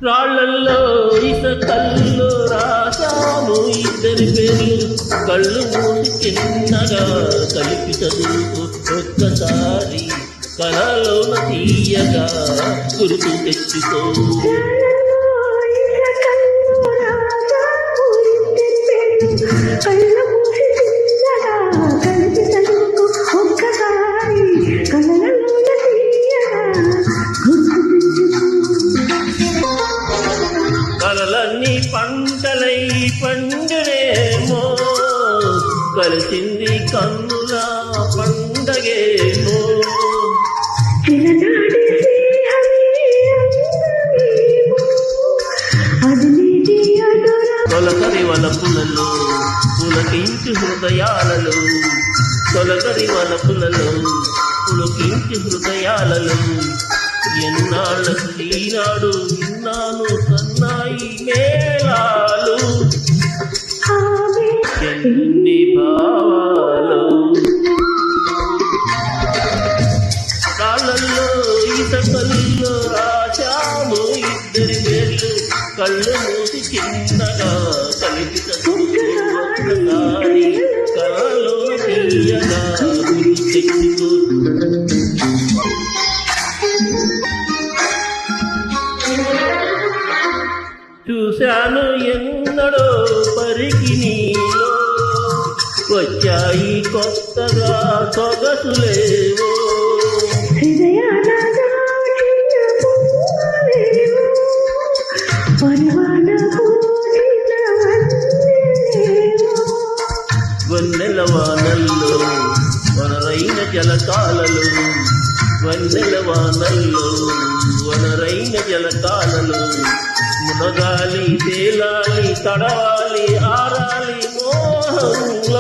రాళ్ళల్లో ఇసకల్లో రాశాను ఇద్దరి పేర్లు కళ్ళు మూసి చిన్నగా కలిపి చదువుకు ఒక్కసారి కళలోన తీయగా గుర్తు తెచ్చుకో. కలలన్నీ పంటలై పండునేమో కలిసింది కన్నుల పండగేమో. తొలకరి వలపులలో పులకించు హృదయాలలో తొలకరి వలపులలో పులకించు హృదయాలలో ఎన్నాళ్ళకు ఈనాడు విన్నాను సన్నాయి మేళాలు ఎన్ని భావాలు. కాళ్ళల్లో ఇసకల్లో రాశాము ఇద్దరి పేర్లు కళ్ళు మూసి చిన్నగా కలిపి ఒక్కసారి కళలో తీయగా గుర్తు తెచ్చుకో. చూశాను ఎన్నడో పరికి నీలో వచ్చాయి కొత్తగా సొగసులేవో. వన్నెల వానల్లో వనరైన జలకాలలో వన్నెల వానల్లో వనరైన జలకాలలో మునగాలి తేలాలి తడవాలి